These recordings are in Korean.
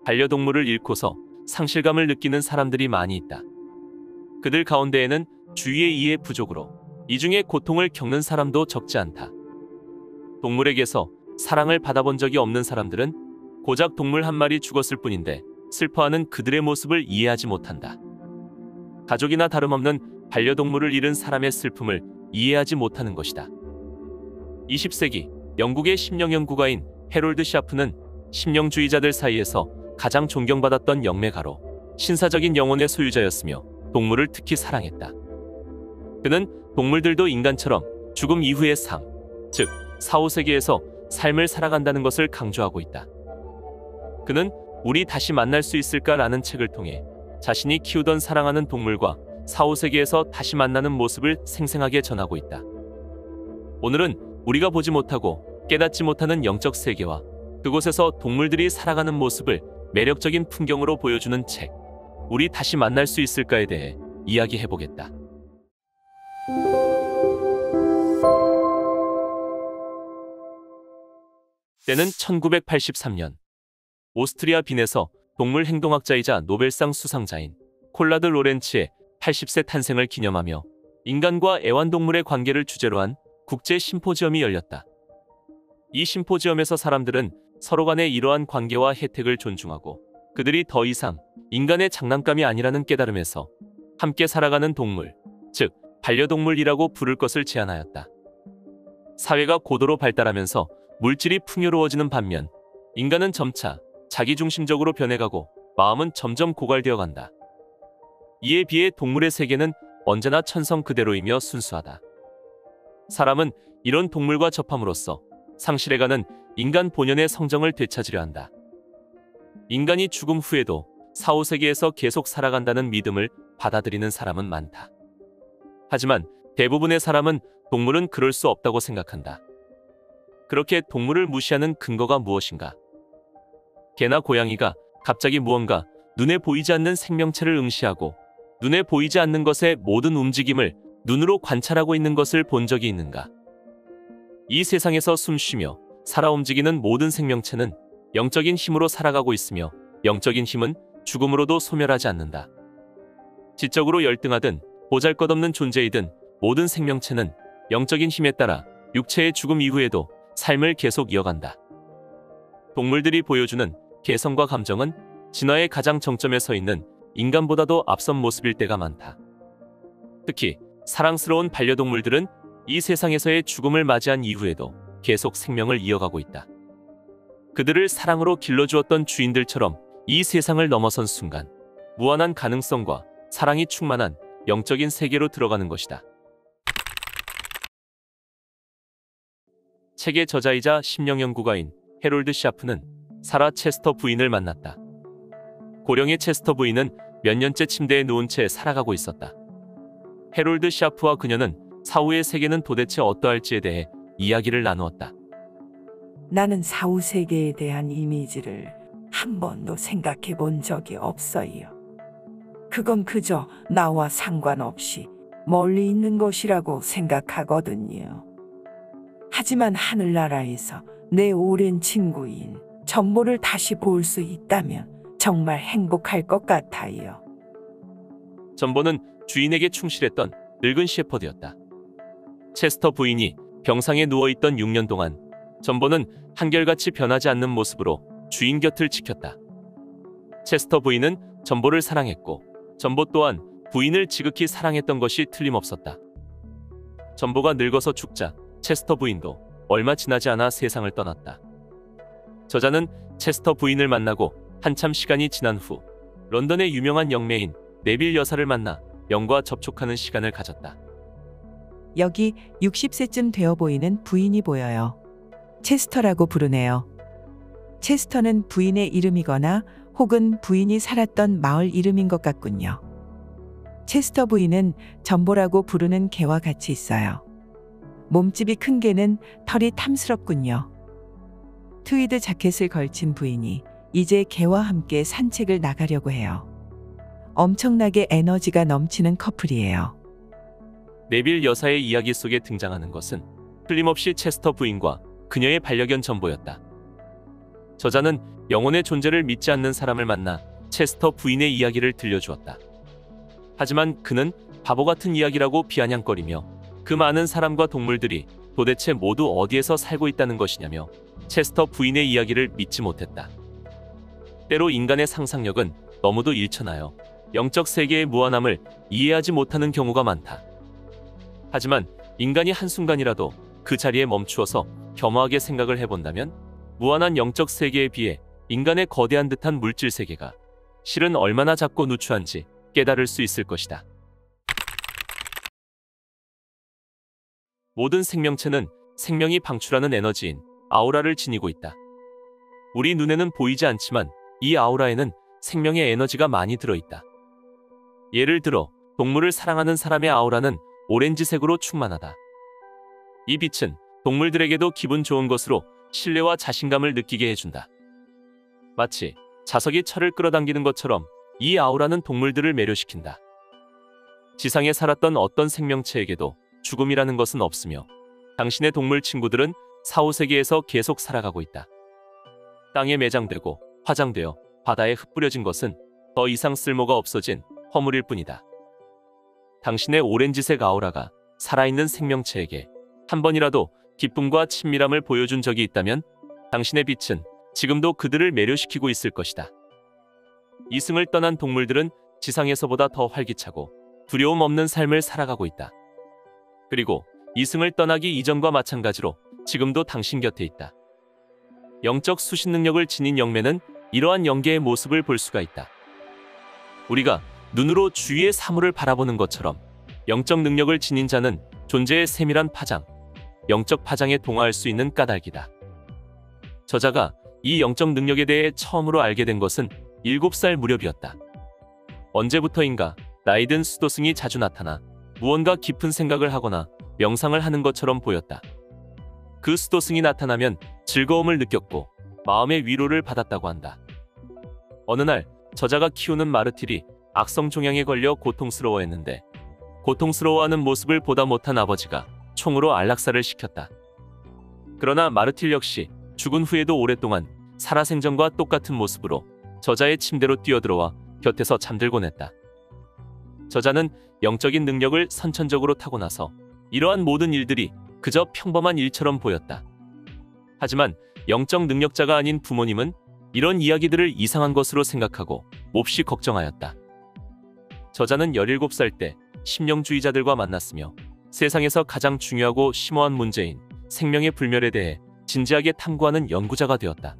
반려동물을 잃고서 상실감을 느끼는 사람들이 많이 있다. 그들 가운데에는 주위의 이해 부족으로 이중의 고통을 겪는 사람도 적지 않다. 동물에게서 사랑을 받아본 적이 없는 사람들은 고작 동물 한 마리 죽었을 뿐인데 슬퍼하는 그들의 모습을 이해하지 못한다. 가족이나 다름없는 반려동물을 잃은 사람의 슬픔을 이해하지 못하는 것이다. 20세기 영국의 심령 연구가인 해롤드 샤프는 심령주의자들 사이에서 가장 존경받았던 영매가로 신사적인 영혼의 소유자였으며 동물을 특히 사랑했다. 그는 동물들도 인간처럼 죽음 이후의 삶, 즉 사후세계에서 삶을 살아간다는 것을 강조하고 있다. 그는 우리 다시 만날 수 있을까라는 책을 통해 자신이 키우던 사랑하는 동물과 사후세계에서 다시 만나는 모습을 생생하게 전하고 있다. 오늘은 우리가 보지 못하고 깨닫지 못하는 영적 세계와 그곳에서 동물들이 살아가는 모습을 매력적인 풍경으로 보여주는 책, 우리 다시 만날 수 있을까에 대해 이야기해보겠다. 때는 1983년 오스트리아 빈에서 동물 행동학자이자 노벨상 수상자인 콜라드 로렌츠의 80세 탄생을 기념하며 인간과 애완동물의 관계를 주제로 한 국제 심포지엄이 열렸다. 이 심포지엄에서 사람들은 서로 간의 이러한 관계와 혜택을 존중하고 그들이 더 이상 인간의 장난감이 아니라는 깨달음에서 함께 살아가는 동물, 즉 반려동물이라고 부를 것을 제안하였다. 사회가 고도로 발달하면서 물질이 풍요로워지는 반면 인간은 점차 자기중심적으로 변해가고 마음은 점점 고갈되어 간다. 이에 비해 동물의 세계는 언제나 천성 그대로이며 순수하다. 사람은 이런 동물과 접함으로써 상실해가는 인간 본연의 성정을 되찾으려 한다. 인간이 죽음 후에도 사후세계에서 계속 살아간다는 믿음을 받아들이는 사람은 많다. 하지만 대부분의 사람은 동물은 그럴 수 없다고 생각한다. 그렇게 동물을 무시하는 근거가 무엇인가? 개나 고양이가 갑자기 무언가 눈에 보이지 않는 생명체를 응시하고 눈에 보이지 않는 것의 모든 움직임을 눈으로 관찰하고 있는 것을 본 적이 있는가? 이 세상에서 숨쉬며 살아 움직이는 모든 생명체는 영적인 힘으로 살아가고 있으며 영적인 힘은 죽음으로도 소멸하지 않는다. 지적으로 열등하든 보잘것없는 존재이든 모든 생명체는 영적인 힘에 따라 육체의 죽음 이후에도 삶을 계속 이어간다. 동물들이 보여주는 개성과 감정은 진화의 가장 정점에 서 있는 인간보다도 앞선 모습일 때가 많다. 특히 사랑스러운 반려동물들은 이 세상에서의 죽음을 맞이한 이후에도 계속 생명을 이어가고 있다. 그들을 사랑으로 길러주었던 주인들처럼 이 세상을 넘어선 순간 무한한 가능성과 사랑이 충만한 영적인 세계로 들어가는 것이다. 책의 저자이자 심령연구가인 해롤드 샤프는 사라 체스터 부인을 만났다. 고령의 체스터 부인은 몇 년째 침대에 누운 채 살아가고 있었다. 해롤드 샤프와 그녀는 사후의 세계는 도대체 어떠할지에 대해 이야기를 나누었다. 나는 사후 세계에 대한 이미지를 한 번도 생각해 본 적이 없어요. 그건 그저 나와 상관없이 멀리 있는 것이라고 생각하거든요. 하지만 하늘나라에서 내 오랜 친구인 전보를 다시 볼 수 있다면 정말 행복할 것 같아요. 전보는 주인에게 충실했던 늙은 셰퍼드였다. 체스터 부인이 병상에 누워있던 6년 동안 전보는 한결같이 변하지 않는 모습으로 주인 곁을 지켰다. 체스터 부인은 전보를 사랑했고 전보 또한 부인을 지극히 사랑했던 것이 틀림없었다. 전보가 늙어서 죽자 체스터 부인도 얼마 지나지 않아 세상을 떠났다. 저자는 체스터 부인을 만나고 한참 시간이 지난 후 런던의 유명한 영매인 네빌 여사를 만나 영과 접촉하는 시간을 가졌다. 여기 60세쯤 되어 보이는 부인이 보여요. 체스터라고 부르네요. 체스터는 부인의 이름이거나 혹은 부인이 살았던 마을 이름인 것 같군요. 체스터 부인은 전보라고 부르는 개와 같이 있어요. 몸집이 큰 개는 털이 탐스럽군요. 트위드 자켓을 걸친 부인이 이제 개와 함께 산책을 나가려고 해요. 엄청나게 에너지가 넘치는 커플이에요. 네빌 여사의 이야기 속에 등장하는 것은 틀림없이 체스터 부인과 그녀의 반려견 전보였다. 저자는 영혼의 존재를 믿지 않는 사람을 만나 체스터 부인의 이야기를 들려주었다. 하지만 그는 바보 같은 이야기라고 비아냥거리며 그 많은 사람과 동물들이 도대체 모두 어디에서 살고 있다는 것이냐며 체스터 부인의 이야기를 믿지 못했다. 때로 인간의 상상력은 너무도 일천하여 영적 세계의 무한함을 이해하지 못하는 경우가 많다. 하지만 인간이 한순간이라도 그 자리에 멈추어서 겸허하게 생각을 해본다면 무한한 영적 세계에 비해 인간의 거대한 듯한 물질 세계가 실은 얼마나 작고 누추한지 깨달을 수 있을 것이다. 모든 생명체는 생명이 방출하는 에너지인 아우라를 지니고 있다. 우리 눈에는 보이지 않지만 이 아우라에는 생명의 에너지가 많이 들어있다. 예를 들어 동물을 사랑하는 사람의 아우라는 오렌지색으로 충만하다. 이 빛은 동물들에게도 기분 좋은 것으로 신뢰와 자신감을 느끼게 해준다. 마치 자석이 철을 끌어당기는 것처럼 이 아우라는 동물들을 매료시킨다. 지상에 살았던 어떤 생명체에게도 죽음이라는 것은 없으며 당신의 동물 친구들은 4, 5세기에서 계속 살아가고 있다. 땅에 매장되고 화장되어 바다에 흩뿌려진 것은 더 이상 쓸모가 없어진 허물일 뿐이다. 당신의 오렌지색 아우라가 살아있는 생명체에게 한 번이라도 기쁨과 친밀함을 보여준 적이 있다면 당신의 빛은 지금도 그들을 매료시키고 있을 것이다. 이승을 떠난 동물들은 지상에서보다 더 활기차고 두려움 없는 삶을 살아가고 있다. 그리고 이승을 떠나기 이전과 마찬가지로 지금도 당신 곁에 있다. 영적 수신 능력을 지닌 영매는 이러한 영계의 모습을 볼 수가 있다. 우리가 눈으로 주위의 사물을 바라보는 것처럼 영적 능력을 지닌 자는 존재의 세밀한 파장, 영적 파장에 동화할 수 있는 까닭이다. 저자가 이 영적 능력에 대해 처음으로 알게 된 것은 7살 무렵이었다. 언제부터인가 나이든 수도승이 자주 나타나 무언가 깊은 생각을 하거나 명상을 하는 것처럼 보였다. 그 수도승이 나타나면 즐거움을 느꼈고 마음의 위로를 받았다고 한다. 어느 날 저자가 키우는 마르틸이 악성 종양에 걸려 고통스러워했는데 고통스러워하는 모습을 보다 못한 아버지가 총으로 안락사를 시켰다. 그러나 마르틸 역시 죽은 후에도 오랫동안 살아생전과 똑같은 모습으로 저자의 침대로 뛰어들어와 곁에서 잠들곤 했다. 저자는 영적인 능력을 선천적으로 타고나서 이러한 모든 일들이 그저 평범한 일처럼 보였다. 하지만 영적 능력자가 아닌 부모님은 이런 이야기들을 이상한 것으로 생각하고 몹시 걱정하였다. 저자는 17살 때 심령주의자들과 만났으며 세상에서 가장 중요하고 심오한 문제인 생명의 불멸에 대해 진지하게 탐구하는 연구자가 되었다.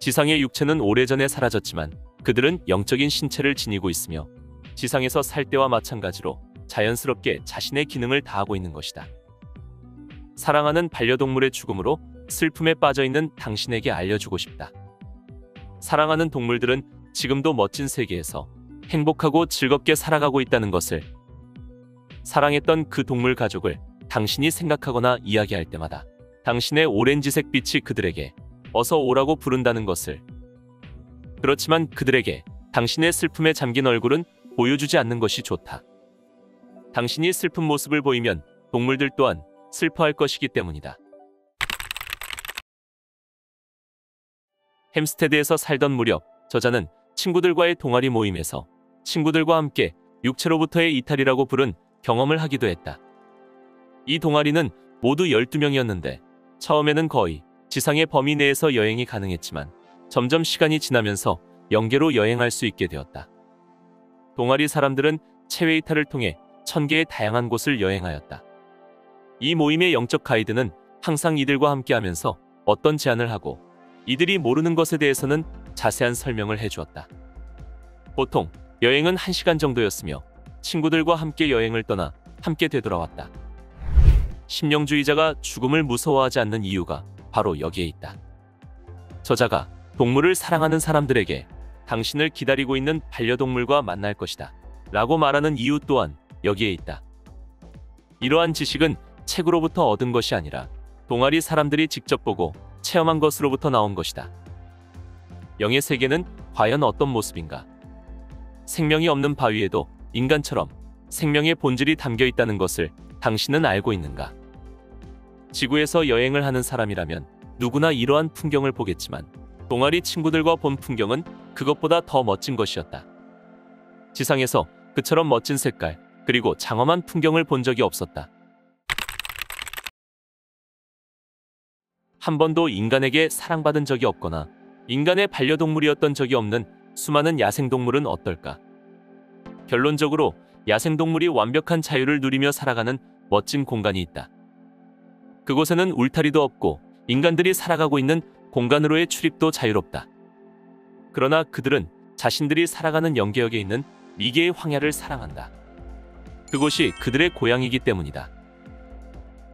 지상의 육체는 오래전에 사라졌지만 그들은 영적인 신체를 지니고 있으며 지상에서 살 때와 마찬가지로 자연스럽게 자신의 기능을 다하고 있는 것이다. 사랑하는 반려동물의 죽음으로 슬픔에 빠져있는 당신에게 알려주고 싶다. 사랑하는 동물들은 지금도 멋진 세계에서 행복하고 즐겁게 살아가고 있다는 것을, 사랑했던 그 동물 가족을 당신이 생각하거나 이야기할 때마다 당신의 오렌지색 빛이 그들에게 어서 오라고 부른다는 것을. 그렇지만 그들에게 당신의 슬픔에 잠긴 얼굴은 보여주지 않는 것이 좋다. 당신이 슬픈 모습을 보이면 동물들 또한 슬퍼할 것이기 때문이다. 햄스테드에서 살던 무렵 저자는 친구들과의 동아리 모임에서 친구들과 함께 육체로부터의 이탈이라고 부른 경험을 하기도 했다. 이 동아리는 모두 12명이었는데 처음에는 거의 지상의 범위 내에서 여행이 가능했지만 점점 시간이 지나면서 영계로 여행할 수 있게 되었다. 동아리 사람들은 체외 이탈을 통해 1000개의 다양한 곳을 여행하였다. 이 모임의 영적 가이드는 항상 이들과 함께하면서 어떤 제안을 하고 이들이 모르는 것에 대해서는 자세한 설명을 해주었다. 보통 여행은 1시간 정도였으며 친구들과 함께 여행을 떠나 함께 되돌아왔다. 심령주의자가 죽음을 무서워하지 않는 이유가 바로 여기에 있다. 저자가 동물을 사랑하는 사람들에게 당신을 기다리고 있는 반려동물과 만날 것이다 라고 말하는 이유 또한 여기에 있다. 이러한 지식은 책으로부터 얻은 것이 아니라 동아리 사람들이 직접 보고 체험한 것으로부터 나온 것이다. 영의 세계는 과연 어떤 모습인가? 생명이 없는 바위에도 인간처럼 생명의 본질이 담겨 있다는 것을 당신은 알고 있는가? 지구에서 여행을 하는 사람이라면 누구나 이러한 풍경을 보겠지만 동아리 친구들과 본 풍경은 그것보다 더 멋진 것이었다. 지상에서 그처럼 멋진 색깔 그리고 장엄한 풍경을 본 적이 없었다. 한 번도 인간에게 사랑받은 적이 없거나 인간의 반려동물이었던 적이 없는 수많은 야생동물은 어떨까? 결론적으로 야생동물이 완벽한 자유를 누리며 살아가는 멋진 공간이 있다. 그곳에는 울타리도 없고 인간들이 살아가고 있는 공간으로의 출입도 자유롭다. 그러나 그들은 자신들이 살아가는 영계역에 있는 미개의 황야를 사랑한다. 그곳이 그들의 고향이기 때문이다.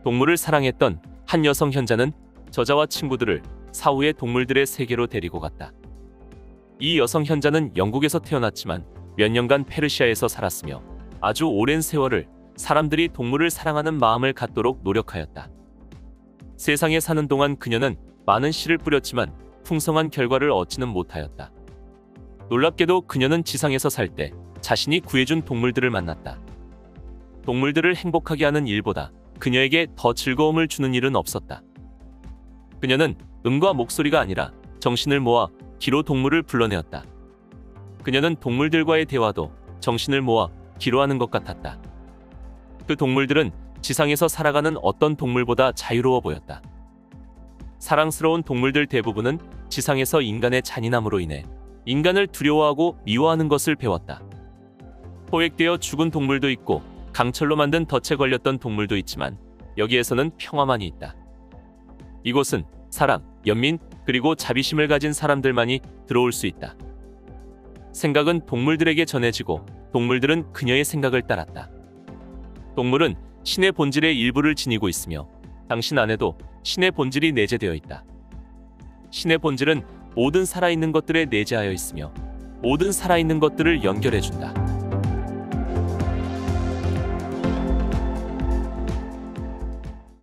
동물을 사랑했던 한 여성 현자는 저자와 친구들을 사후의 동물들의 세계로 데리고 갔다. 이 여성 현자는 영국에서 태어났지만 몇 년간 페르시아에서 살았으며 아주 오랜 세월을 사람들이 동물을 사랑하는 마음을 갖도록 노력하였다. 세상에 사는 동안 그녀는 많은 씨를 뿌렸지만 풍성한 결과를 얻지는 못하였다. 놀랍게도 그녀는 지상에서 살 때 자신이 구해준 동물들을 만났다. 동물들을 행복하게 하는 일보다 그녀에게 더 즐거움을 주는 일은 없었다. 그녀는 음과 목소리가 아니라 정신을 모아 귀로 동물을 불러내었다. 그녀는 동물들과의 대화도 정신을 모아 귀로 하는 것 같았다. 그 동물들은 지상에서 살아가는 어떤 동물보다 자유로워 보였다. 사랑스러운 동물들 대부분은 지상에서 인간의 잔인함으로 인해 인간을 두려워하고 미워하는 것을 배웠다. 포획되어 죽은 동물도 있고 강철로 만든 덫에 걸렸던 동물도 있지만 여기에서는 평화만이 있다. 이곳은 사랑, 연민, 그리고 자비심을 가진 사람들만이 들어올 수 있다. 생각은 동물들에게 전해지고 동물들은 그녀의 생각을 따랐다. 동물은 신의 본질의 일부를 지니고 있으며 당신 안에도 신의 본질이 내재되어 있다. 신의 본질은 모든 살아있는 것들에 내재하여 있으며 모든 살아있는 것들을 연결해준다.